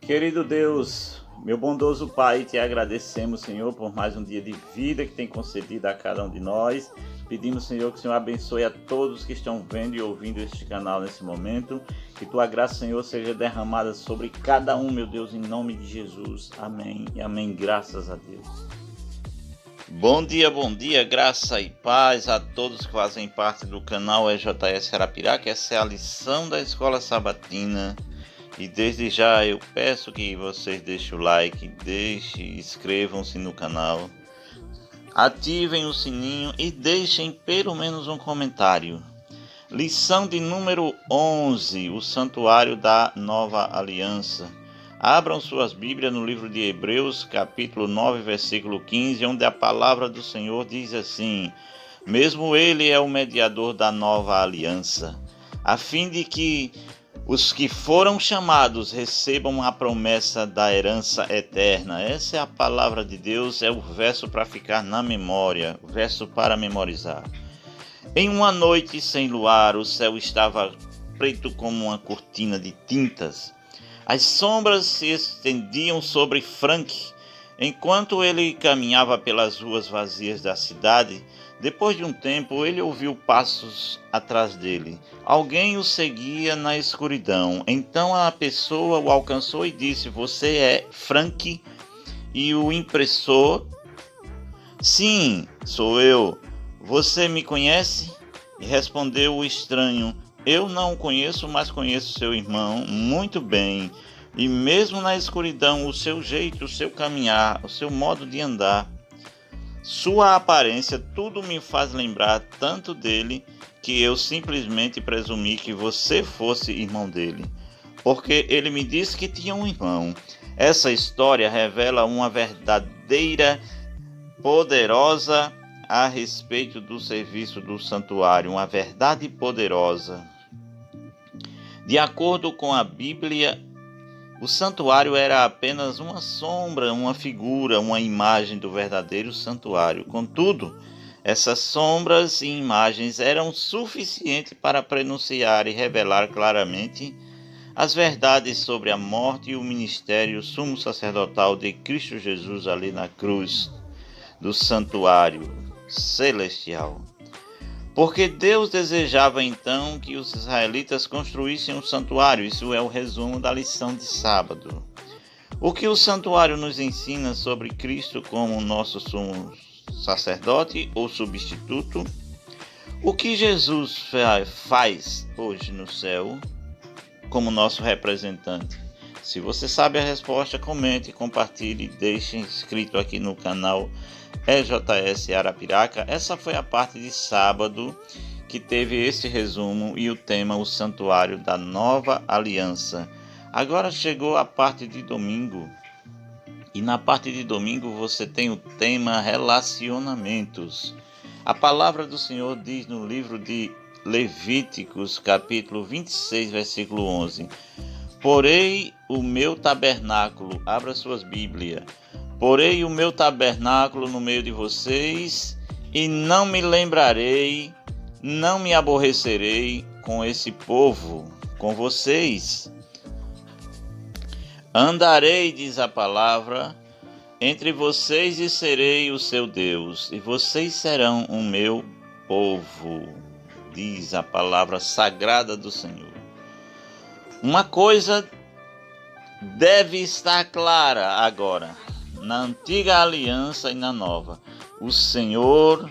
Querido Deus, meu bondoso Pai, te agradecemos, Senhor, por mais um dia de vida que tem concedido a cada um de nós. Pedimos, Senhor, que o Senhor abençoe a todos que estão vendo e ouvindo este canal nesse momento. Que tua graça, Senhor, seja derramada sobre cada um, meu Deus, em nome de Jesus. Amém e amém, graças a Deus. Bom dia, graça e paz a todos que fazem parte do canal EJS Arapiraca. Essa é a lição da Escola Sabatina. E desde já eu peço que vocês deixem o like, inscrevam-se no canal, ativem o sininho e deixem pelo menos um comentário. Lição de número 11, o Santuário da Nova Aliança. Abram suas Bíblias no livro de Hebreus, capítulo 9, versículo 15, onde a palavra do Senhor diz assim: mesmo ele é o mediador da nova aliança, a fim de que os que foram chamados recebam a promessa da herança eterna. Essa é a palavra de Deus, é o verso para ficar na memória, o verso para memorizar. Em uma noite sem luar, o céu estava preto como uma cortina de tintas. As sombras se estendiam sobre Frank, enquanto ele caminhava pelas ruas vazias da cidade. Depois de um tempo, ele ouviu passos atrás dele. Alguém o seguia na escuridão. Então a pessoa o alcançou e disse: "Você é Frank?" E o impressor: "Sim, sou eu. Você me conhece?" E respondeu o estranho: "Eu não o conheço, mas conheço seu irmão muito bem. E mesmo na escuridão, o seu jeito, o seu caminhar, o seu modo de andar, sua aparência, tudo me faz lembrar tanto dele que eu simplesmente presumi que você fosse irmão dele, porque ele me disse que tinha um irmão." Essa história revela uma verdadeira poderosa a respeito do serviço do santuário, uma verdade poderosa. De acordo com a Bíblia, o santuário era apenas uma sombra, uma figura, uma imagem do verdadeiro santuário. Contudo, essas sombras e imagens eram suficientes para prenunciar e revelar claramente as verdades sobre a morte e o ministério sumo sacerdotal de Cristo Jesus ali na cruz do santuário celestial. Porque Deus desejava então que os israelitas construíssem um santuário. Isso é o resumo da lição de sábado. O que o santuário nos ensina sobre Cristo como nosso sumo sacerdote ou substituto? O que Jesus faz hoje no céu como nosso representante? Se você sabe a resposta, comente, compartilhe, deixe inscrito aqui no canal EJS Arapiraca. Essa foi a parte de sábado que teve esse resumo e o tema o Santuário da Nova Aliança. Agora chegou a parte de domingo. E na parte de domingo você tem o tema relacionamentos. A palavra do Senhor diz no livro de Levíticos, capítulo 26, versículo 11: "Porei o meu tabernáculo", abra suas Bíblias, "porei o meu tabernáculo no meio de vocês, e não me lembrarei, não me aborrecerei com esse povo, com vocês. Andarei", diz a palavra, "entre vocês e serei o seu Deus, e vocês serão o meu povo", diz a palavra sagrada do Senhor. Uma coisa deve estar clara agora, na antiga aliança e na nova: o Senhor,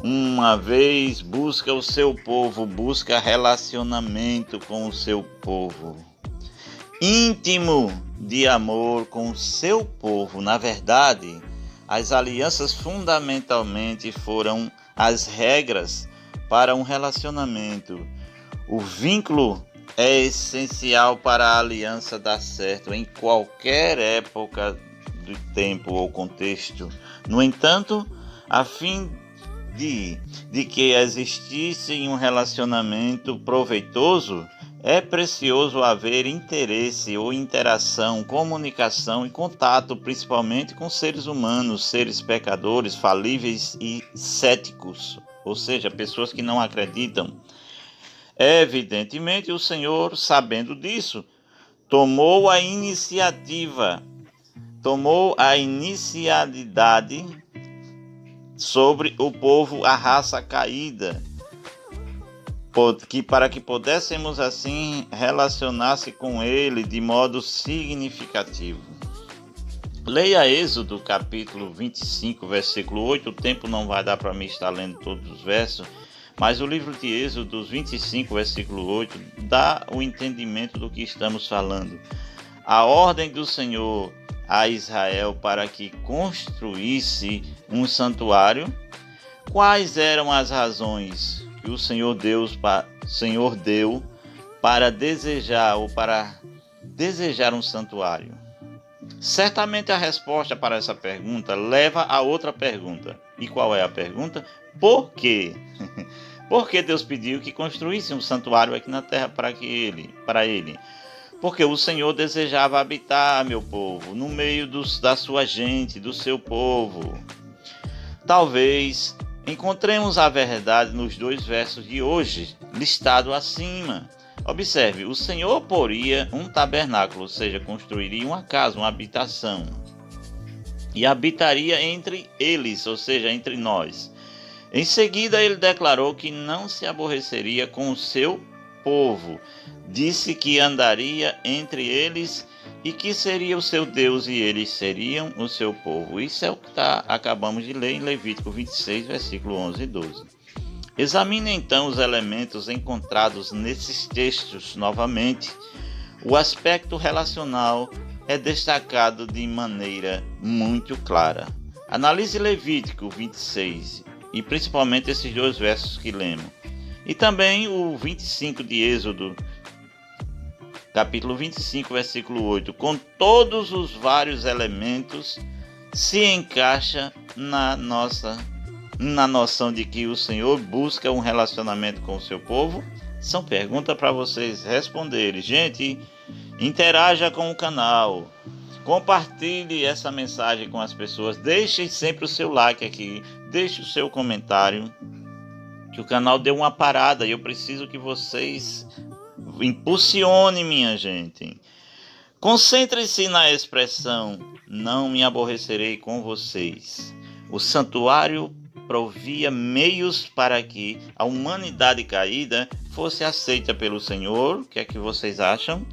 uma vez, busca o seu povo, busca relacionamento com o seu povo, íntimo de amor com o seu povo. Na verdade, as alianças fundamentalmente foram as regras para um relacionamento. O vínculo é essencial para a aliança dar certo em qualquer época do tempo ou contexto. No entanto, a fim de que existisse um relacionamento proveitoso, é precioso haver interesse ou interação, comunicação e contato, principalmente com seres humanos, seres pecadores, falíveis e céticos, ou seja, pessoas que não acreditam. Evidentemente, o Senhor, sabendo disso, tomou a inicialidade sobre o povo, a raça caída, para que pudéssemos assim relacionar-se com ele de modo significativo. Leia Êxodo capítulo 25, versículo 8, o tempo não vai dar para mim estar lendo todos os versos, mas o livro de Êxodo 25, versículo 8, dá o entendimento do que estamos falando. A ordem do Senhor a Israel para que construísse um santuário. Quais eram as razões que o Senhor deu para desejar um santuário? Certamente a resposta para essa pergunta leva a outra pergunta. E qual é a pergunta? Por quê? Por que Deus pediu que construísse um santuário aqui na terra para ele? Porque o Senhor desejava habitar, meu povo, no meio da sua gente, do seu povo. Talvez encontremos a verdade nos 2 versos de hoje, listado acima. Observe, o Senhor poria um tabernáculo, ou seja, construiria uma casa, uma habitação, e habitaria entre eles, ou seja, entre nós. Em seguida, ele declarou que não se aborreceria com o seu povo. Disse que andaria entre eles e que seria o seu Deus e eles seriam o seu povo. Isso é o que acabamos de ler em Levítico 26, versículo 11 e 12. Examine então os elementos encontrados nesses textos novamente. O aspecto relacional é destacado de maneira muito clara. Analise Levítico 26 e principalmente esses 2 versos que lemos. E também o 25 de Êxodo, capítulo 25, versículo 8, com todos os vários elementos, se encaixa na noção de que o Senhor busca um relacionamento com o seu povo? São perguntas para vocês responderem. Gente, interaja com o canal, compartilhe essa mensagem com as pessoas, deixe sempre o seu like aqui, deixe o seu comentário, que o canal deu uma parada e eu preciso que vocês impulsionem, minha gente. Concentre-se na expressão, não me aborrecerei com vocês. O santuário provia meios para que a humanidade caída fosse aceita pelo Senhor. O que é que vocês acham?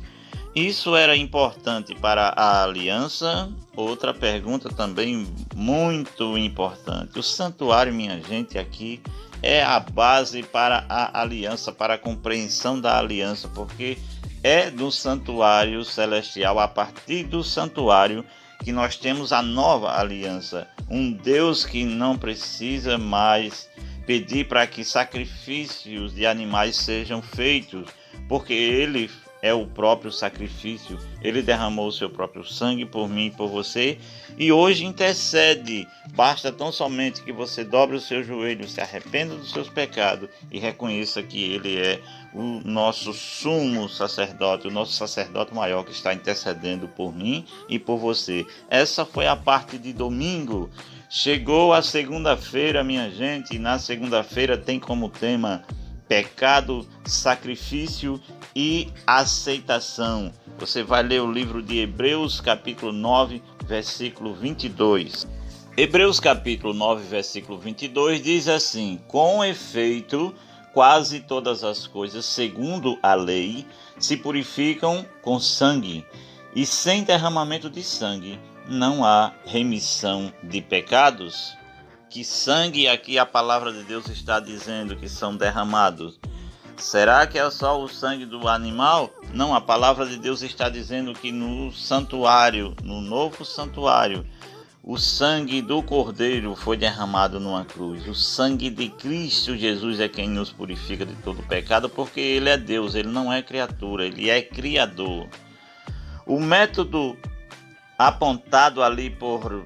Isso era importante para a aliança. Outra pergunta também muito importante. O santuário, minha gente, aqui é a base para a aliança, para a compreensão da aliança, porque é do santuário celestial, a partir do santuário, que nós temos a nova aliança. Um Deus que não precisa mais pedir para que sacrifícios de animais sejam feitos, porque Ele é o próprio sacrifício. Ele derramou o seu próprio sangue por mim e por você, e hoje intercede. Basta tão somente que você dobre o seu joelho, se arrependa dos seus pecados e reconheça que Ele é o nosso sumo sacerdote, o nosso sacerdote maior, que está intercedendo por mim e por você. Essa foi a parte de domingo. Chegou a segunda-feira, minha gente, e na segunda-feira tem como tema pecado, sacrifício e aceitação. Você vai ler o livro de Hebreus, capítulo 9, versículo 22. Hebreus, capítulo 9, versículo 22 diz assim: com efeito, quase todas as coisas, segundo a lei, se purificam com sangue, e sem derramamento de sangue não há remissão de pecados. Que sangue aqui a palavra de Deus está dizendo que são derramados? Será que é só o sangue do animal? Não, a palavra de Deus está dizendo que no santuário, no novo santuário, o sangue do Cordeiro foi derramado numa cruz. O sangue de Cristo Jesus é quem nos purifica de todo pecado, porque Ele é Deus, Ele não é criatura, Ele é Criador. O método apontado ali por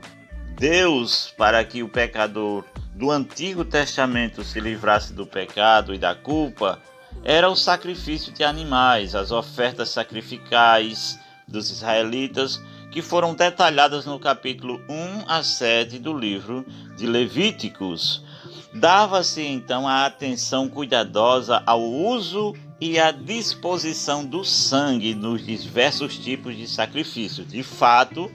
Deus para que o pecador do Antigo Testamento se livrasse do pecado e da culpa era o sacrifício de animais, as ofertas sacrificais dos israelitas, que foram detalhadas no capítulo 1 a 7 do livro de Levíticos. Dava-se então a atenção cuidadosa ao uso e à disposição do sangue nos diversos tipos de sacrifícios. De fato,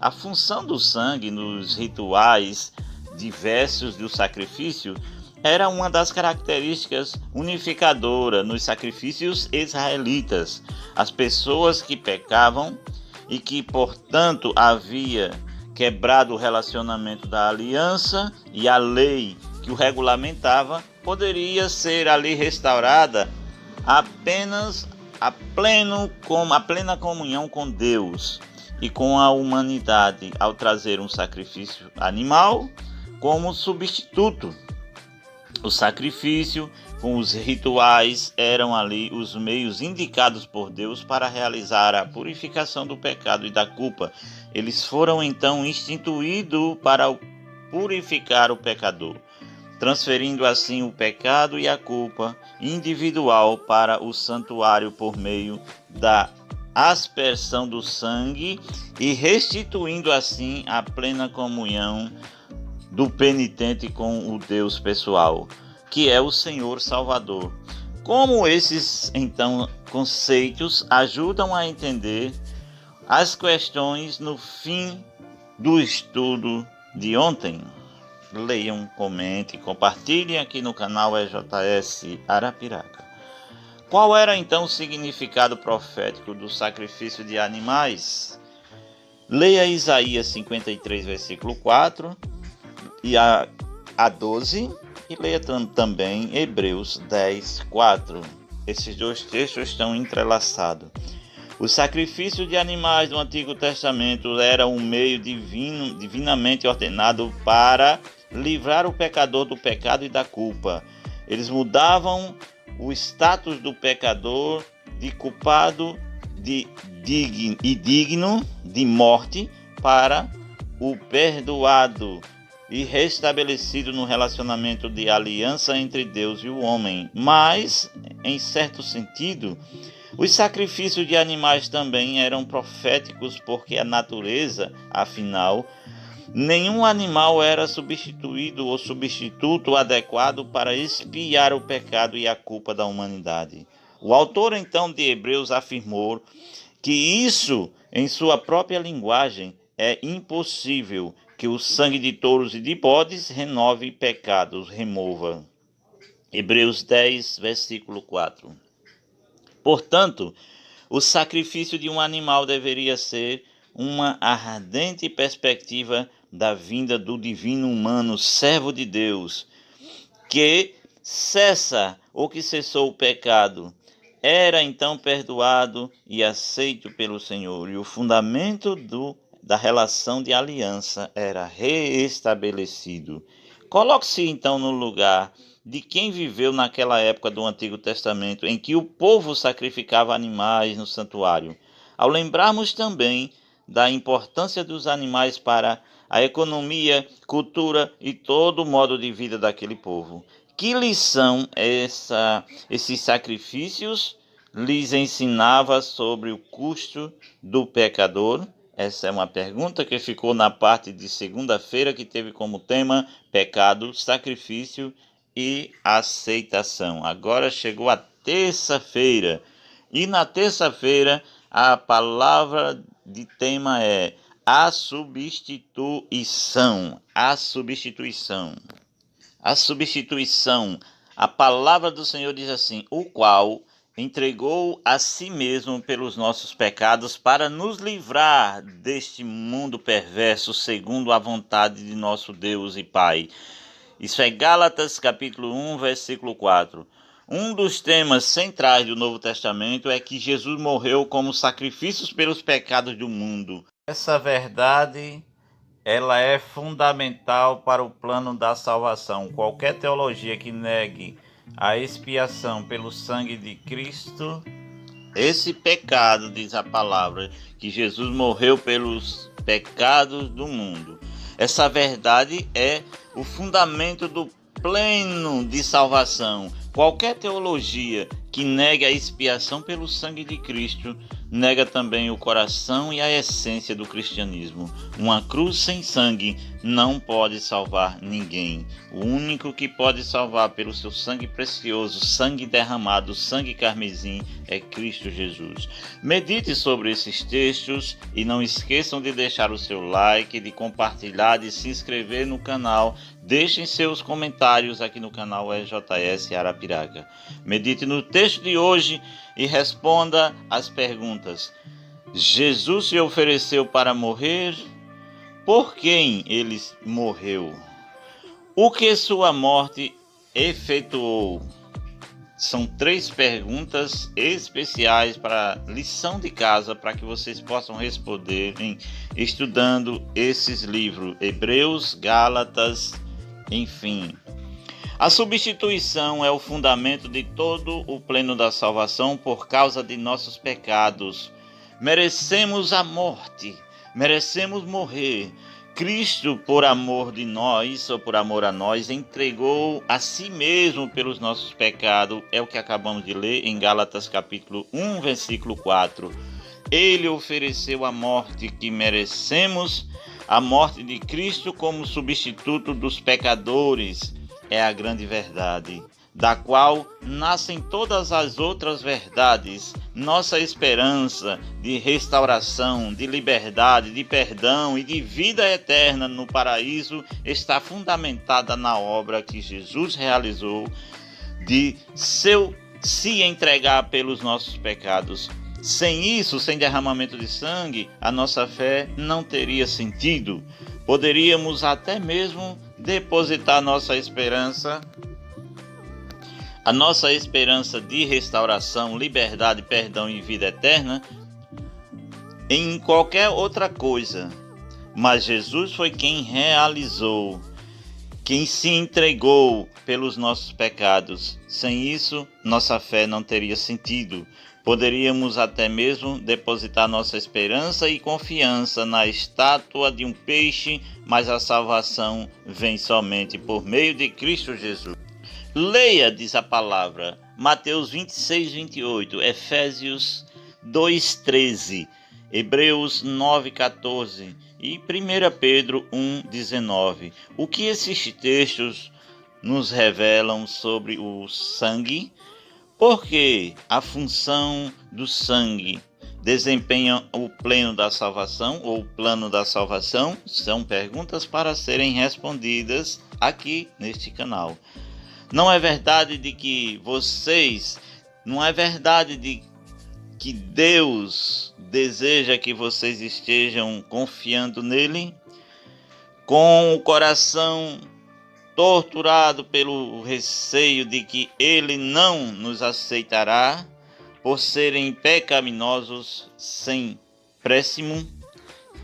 a função do sangue nos rituais diversos do sacrifício era uma das características unificadoras nos sacrifícios israelitas. As pessoas que pecavam e que, portanto, havia quebrado o relacionamento da aliança e a lei que o regulamentava, poderia ser ali restaurada apenas a plena comunhão com Deus e com a humanidade, ao trazer um sacrifício animal como substituto. O sacrifício com os rituais eram ali os meios indicados por Deus para realizar a purificação do pecado e da culpa. Eles foram então instituídos para purificar o pecador, transferindo assim o pecado e a culpa individual para o santuário por meio da aspersão do sangue e restituindo assim a plena comunhão do penitente com o Deus pessoal, que é o Senhor Salvador. Como esses, então, conceitos ajudam a entender as questões no fim do estudo de ontem? Leiam, comentem, compartilhem aqui no canal EJS Arapiraca. Qual era então o significado profético do sacrifício de animais? Leia Isaías 53, versículo 4 e a 12, e leia também Hebreus 10, 4. Esses dois textos estão entrelaçados. O sacrifício de animais do Antigo Testamento era um meio divinamente ordenado para livrar o pecador do pecado e da culpa. Eles mudavam o status do pecador de culpado e digno de morte para o perdoado e restabelecido no relacionamento de aliança entre Deus e o homem. Mas, em certo sentido, os sacrifícios de animais também eram proféticos, porque a natureza, afinal, nenhum animal era substituído ou substituto adequado para expiar o pecado e a culpa da humanidade. O autor, então, de Hebreus afirmou que isso, em sua própria linguagem, é impossível, que o sangue de touros e de bodes renove pecados, remova. Hebreus 10, versículo 4. Portanto, o sacrifício de um animal deveria ser uma ardente perspectiva da vinda do divino humano, servo de Deus, que cessa ou que cessou o pecado, era então perdoado e aceito pelo Senhor, e o fundamento da relação de aliança era reestabelecido. Coloque-se então no lugar de quem viveu naquela época do Antigo Testamento, em que o povo sacrificava animais no santuário. Ao lembrarmos também da importância dos animais para a economia, cultura e todo o modo de vida daquele povo, que lição esses sacrifícios lhes ensinava sobre o custo do pecador? Essa é uma pergunta que ficou na parte de segunda-feira, que teve como tema pecado, sacrifício e aceitação. Agora chegou a terça-feira, e na terça-feira a palavra de tema é a substituição. A substituição. A substituição. A palavra do Senhor diz assim: o qual entregou a si mesmo pelos nossos pecados para nos livrar deste mundo perverso segundo a vontade de nosso Deus e Pai. Isso é Gálatas capítulo 1, versículo 4. Um dos temas centrais do Novo Testamento é que Jesus morreu como sacrifício pelos pecados do mundo. Essa verdade, ela é fundamental para o plano da salvação. Qualquer teologia que negue a expiação pelo sangue de Cristo, esse pecado, diz a palavra, que Jesus morreu pelos pecados do mundo. Essa verdade é o fundamento do plano de salvação. Qualquer teologia que nega a expiação pelo sangue de Cristo, nega também o coração e a essência do cristianismo. Uma cruz sem sangue não pode salvar ninguém. O único que pode salvar pelo seu sangue precioso, sangue derramado, sangue carmesim, é Cristo Jesus. Medite sobre esses textos e não esqueçam de deixar o seu like, de compartilhar, de se inscrever no canal. Deixem seus comentários aqui no canal EJS Arapiraca. Medite no texto de hoje e responda as perguntas. Jesus se ofereceu para morrer? Por quem ele morreu? O que sua morte efetuou? São 3 perguntas especiais para lição de casa, para que vocês possam responderem estudando esses livros, Hebreus, Gálatas, enfim. A substituição é o fundamento de todo o plano da salvação por causa de nossos pecados. Merecemos a morte, merecemos morrer. Cristo, por amor de nós, ou por amor a nós, entregou a si mesmo pelos nossos pecados. É o que acabamos de ler em Gálatas capítulo 1, versículo 4. Ele ofereceu a morte que merecemos, a morte de Cristo como substituto dos pecadores. É a grande verdade, da qual nascem todas as outras verdades. Nossa esperança de restauração, de liberdade, de perdão e de vida eterna no paraíso está fundamentada na obra que Jesus realizou de se entregar pelos nossos pecados. Sem isso, sem derramamento de sangue, a nossa fé não teria sentido. Poderíamos até mesmo depositar a nossa esperança de restauração, liberdade, perdão e vida eterna em qualquer outra coisa. Mas Jesus foi quem realizou, quem se entregou pelos nossos pecados. Sem isso, nossa fé não teria sentido. Poderíamos até mesmo depositar nossa esperança e confiança na estátua de um peixe, mas a salvação vem somente por meio de Cristo Jesus. Leia, diz a palavra, Mateus 26, 28, Efésios 2, 13, Hebreus 9, 14 e 1 Pedro 1, 19. O que esses textos nos revelam sobre o sangue? Porque a função do sangue desempenha o plano da salvação ou o plano da salvação? São perguntas para serem respondidas aqui neste canal. Não é verdade de que que Deus deseja que vocês estejam confiando nele? Com o coração torturado pelo receio de que ele não nos aceitará por serem pecaminosos sem préstimo?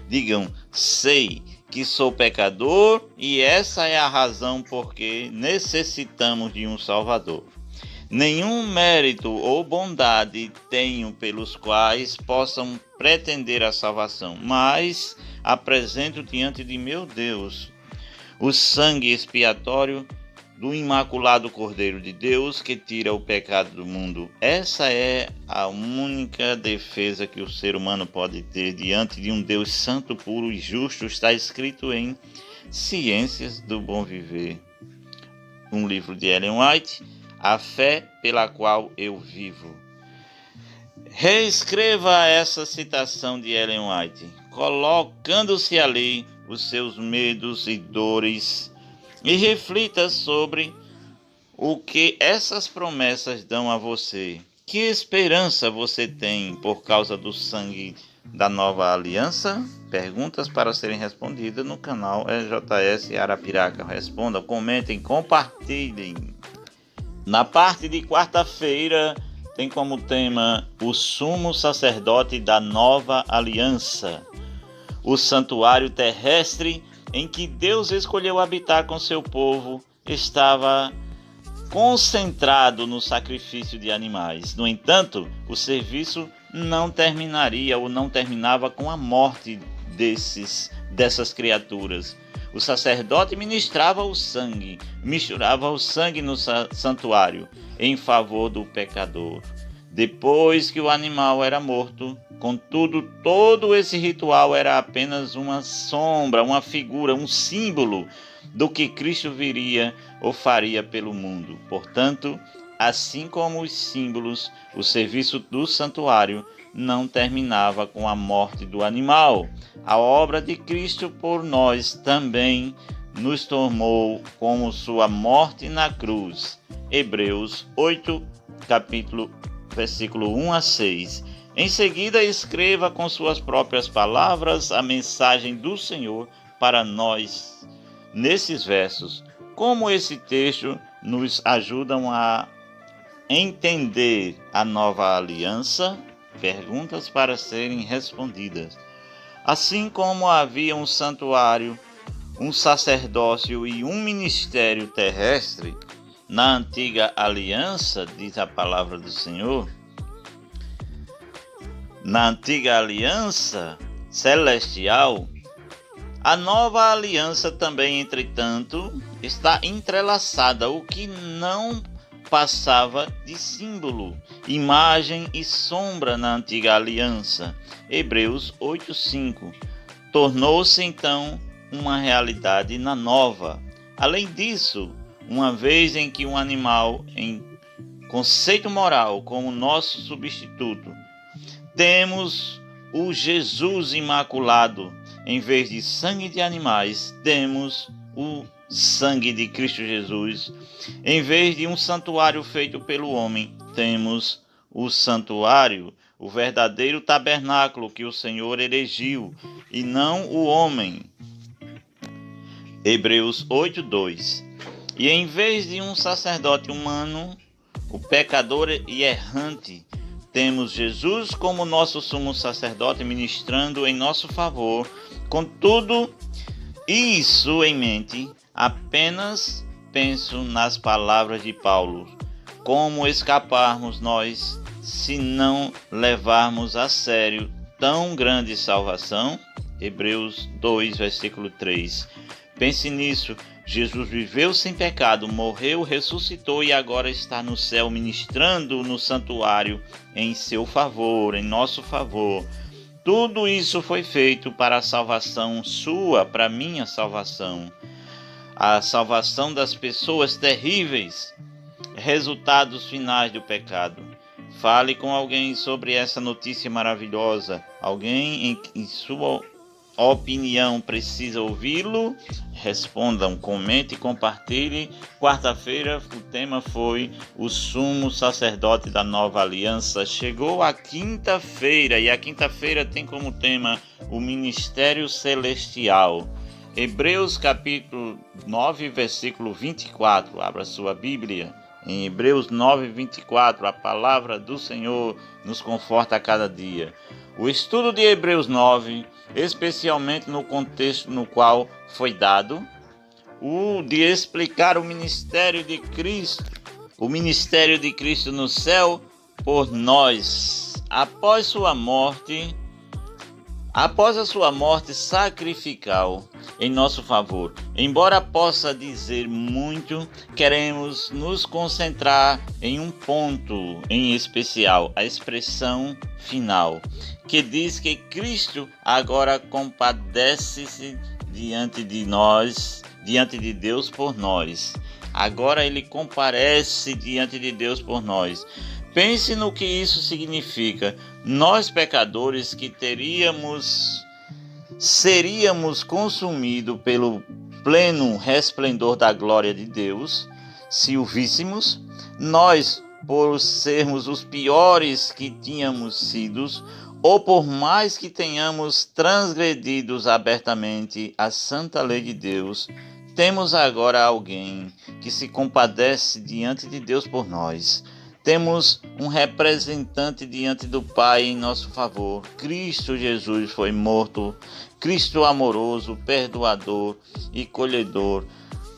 Digam, sei que sou pecador e essa é a razão porque necessitamos de um Salvador. Nenhum mérito ou bondade tenho pelos quais possam pretender a salvação, mas apresento diante de meu Deus o sangue expiatório do imaculado Cordeiro de Deus que tira o pecado do mundo. Essa é a única defesa que o ser humano pode ter diante de um Deus santo, puro e justo. Está escrito em Ciências do Bom Viver, um livro de Ellen White, A Fé pela Qual Eu Vivo. Reescreva essa citação de Ellen White, colocando-se ali os seus medos e dores, e reflita sobre o que essas promessas dão a você. Que esperança você tem por causa do sangue da nova aliança? Perguntas para serem respondidas no canal EJS Arapiraca. Respondam, comentem, compartilhem. Na parte de quarta-feira tem como tema o sumo sacerdote da nova aliança. O santuário terrestre em que Deus escolheu habitar com seu povo estava concentrado no sacrifício de animais. No entanto, o serviço não terminava com a morte dessas criaturas. O sacerdote misturava o sangue no santuário em favor do pecador. Depois que o animal era morto, contudo, todo esse ritual era apenas uma sombra, uma figura, um símbolo do que Cristo viria ou faria pelo mundo. Portanto, assim como os símbolos, o serviço do santuário não terminava com a morte do animal. A obra de Cristo por nós também nos tomou como sua morte na cruz. Hebreus 8, versículo 1 a 6. Em seguida, escreva com suas próprias palavras a mensagem do Senhor para nós nesses versos. Como esse texto nos ajuda a entender a nova aliança? Perguntas para serem respondidas. Assim como havia um santuário, um sacerdócio e um ministério terrestre na antiga aliança, diz a palavra do Senhor, na antiga aliança celestial, a nova aliança também, entretanto, está entrelaçada, o que não passava de símbolo, imagem e sombra na antiga aliança. Hebreus 8:5. Tornou-se então uma realidade na nova. Além disso, uma vez em que um animal em conceito moral como nosso substituto, temos o Jesus imaculado. Em vez de sangue de animais, temos o sangue de Cristo Jesus. Em vez de um santuário feito pelo homem, temos o santuário, o verdadeiro tabernáculo que o Senhor erigiu, e não o homem. Hebreus 8:2. E em vez de um sacerdote humano, o pecador e errante, temos Jesus como nosso sumo sacerdote ministrando em nosso favor. Contudo, isso em mente, apenas penso nas palavras de Paulo. Como escaparmos nós se não levarmos a sério tão grande salvação? Hebreus 2, versículo 3. Pense nisso. Jesus viveu sem pecado, morreu, ressuscitou e agora está no céu ministrando no santuário em seu favor, em nosso favor. Tudo isso foi feito para a salvação sua, para a minha salvação. A salvação das pessoas terríveis, resultados finais do pecado. Fale com alguém sobre essa notícia maravilhosa. Alguém em sua opinião precisa ouvi-lo? Respondam, comente e compartilhe. Quarta-feira o tema foi o sumo sacerdote da nova aliança. Chegou a quinta-feira e a quinta-feira tem como tema o ministério celestial. Hebreus capítulo 9, versículo 24. Abra sua Bíblia. Em Hebreus 9, 24, a palavra do Senhor nos conforta a cada dia. O estudo de Hebreus 9, especialmente no contexto no qual foi dado, o de explicar o ministério de Cristo no céu por nós, após a sua morte sacrificial em nosso favor. Embora possa dizer muito, queremos nos concentrar em um ponto em especial, a expressão final, que diz que Cristo agora compadece-se diante de Deus por nós. Agora ele comparece diante de Deus por nós. Pense no que isso significa. Nós pecadores que seríamos consumidos pelo pleno resplendor da glória de Deus, se o víssemos, nós, por sermos os piores que tínhamos sido, ou por mais que tenhamos transgredido abertamente a santa lei de Deus, temos agora alguém que se compadece diante de Deus por nós. Temos um representante diante do Pai em nosso favor. Cristo Jesus foi morto, Cristo amoroso, perdoador e colhedor,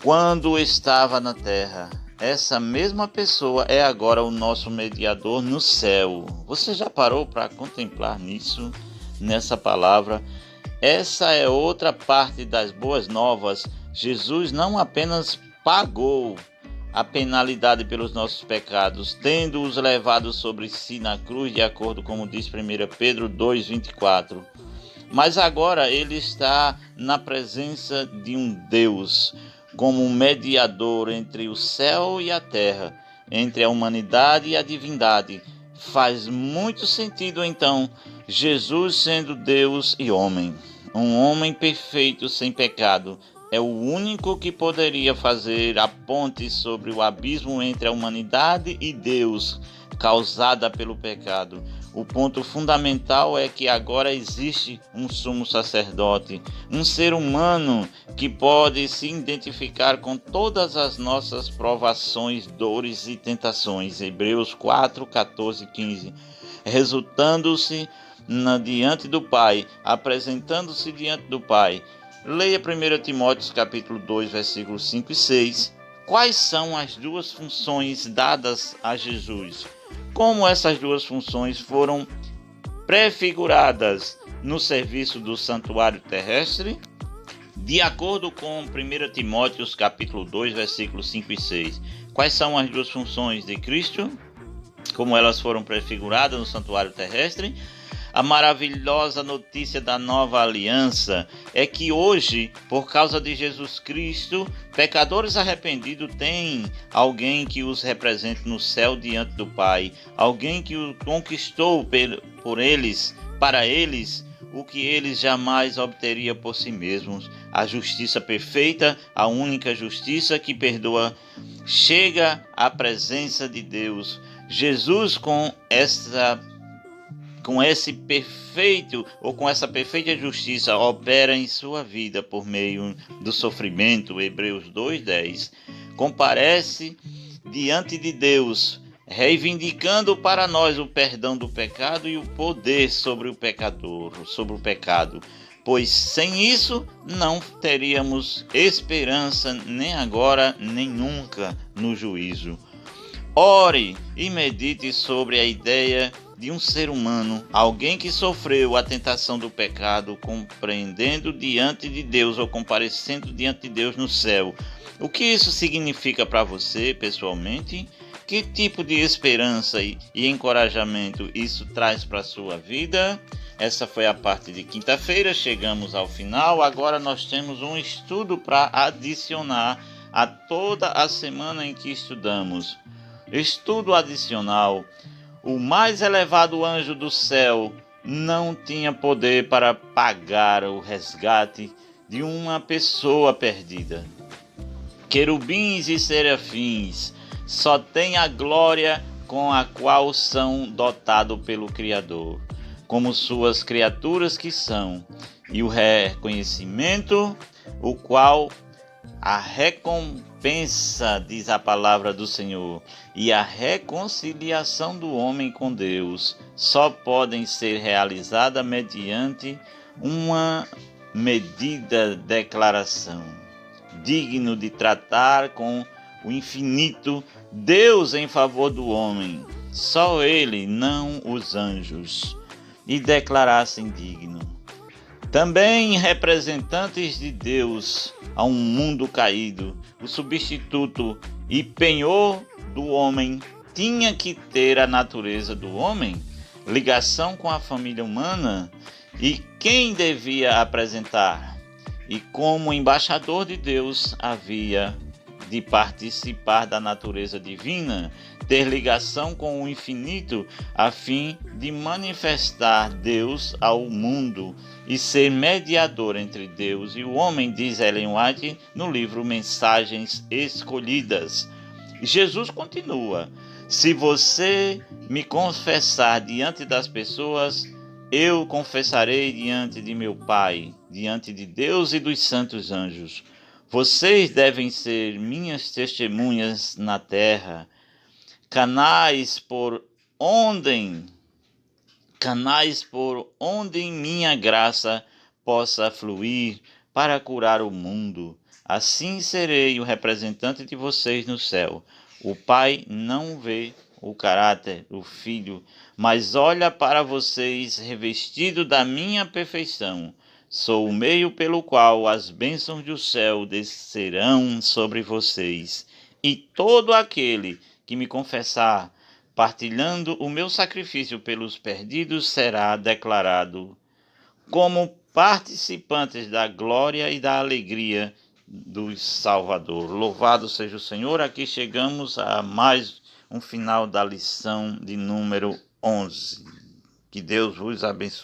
quando estava na terra. Essa mesma pessoa é agora o nosso mediador no céu. Você já parou para contemplar nisso, nessa palavra? Essa é outra parte das boas novas. Jesus não apenas pagou a penalidade pelos nossos pecados, tendo-os levado sobre si na cruz, de acordo com diz 1 Pedro 2,24. Mas agora ele está na presença de um Deus, como um mediador entre o céu e a terra, entre a humanidade e a divindade. Faz muito sentido, então, Jesus sendo Deus e homem. Um homem perfeito, sem pecado, é o único que poderia fazer a ponte sobre o abismo entre a humanidade e Deus, causada pelo pecado. O ponto fundamental é que agora existe um sumo sacerdote, um ser humano que pode se identificar com todas as nossas provações, dores e tentações. Hebreus 4, 14 e 15. Resultando-se diante do Pai, apresentando-se diante do Pai. Leia 1 Timóteo capítulo 2, versículos 5 e 6. Quais são as duas funções dadas a Jesus? Como essas duas funções foram prefiguradas no serviço do santuário terrestre? De acordo com 1 Timóteo capítulo 2, versículos 5 e 6. Quais são as duas funções de Cristo? Como elas foram prefiguradas no santuário terrestre? A maravilhosa notícia da nova aliança é que hoje, por causa de Jesus Cristo, pecadores arrependidos têm alguém que os represente no céu diante do Pai, alguém que o conquistou por eles, para eles, o que eles jamais obteriam por si mesmos. A justiça perfeita, a única justiça que perdoa, chega à presença de Deus. Jesus com essa perfeita justiça opera em sua vida por meio do sofrimento. Hebreus 2:10. Comparece diante de Deus, reivindicando para nós o perdão do pecado e o poder sobre o pecador, sobre o pecado. Pois sem isso não teríamos esperança nem agora nem nunca no juízo. Ore e medite sobre a ideia de um ser humano, alguém que sofreu a tentação do pecado, compreendendo diante de Deus ou comparecendo diante de Deus no céu. O que isso significa para você pessoalmente? Que tipo de esperança e encorajamento isso traz para a sua vida? Essa foi a parte de quinta-feira, chegamos ao final. Agora nós temos um estudo para adicionar a toda a semana em que estudamos. Estudo adicional. O mais elevado anjo do céu não tinha poder para pagar o resgate de uma pessoa perdida. Querubins e serafins só têm a glória com a qual são dotados pelo Criador, como suas criaturas que são, e o reconhecimento, o qual a recompensa, diz a palavra do Senhor, e a reconciliação do homem com Deus só podem ser realizadas mediante uma medida declaração, digno de tratar com o infinito Deus em favor do homem, só ele, não os anjos, e declarassem digno. Também representantes de Deus a um mundo caído, o substituto e penhor do homem tinha que ter a natureza do homem, ligação com a família humana, e quem devia apresentar? E como embaixador de Deus havia de participar da natureza divina, ter ligação com o infinito, a fim de manifestar Deus ao mundo e ser mediador entre Deus e o homem, diz Ellen White no livro Mensagens Escolhidas. Jesus continua: se você me confessar diante das pessoas, eu confessarei diante de meu Pai, diante de Deus e dos santos anjos. Vocês devem ser minhas testemunhas na terra, canais por onde minha graça possa fluir para curar o mundo. Assim serei o representante de vocês no céu. O Pai não vê o caráter do Filho, mas olha para vocês revestidos da minha perfeição. Sou o meio pelo qual as bênçãos do céu descerão sobre vocês. E todo aquele que me confessar, partilhando o meu sacrifício pelos perdidos, será declarado como participantes da glória e da alegria do Salvador. Louvado seja o Senhor. Aqui chegamos a mais um final da lição de número 11. Que Deus vos abençoe.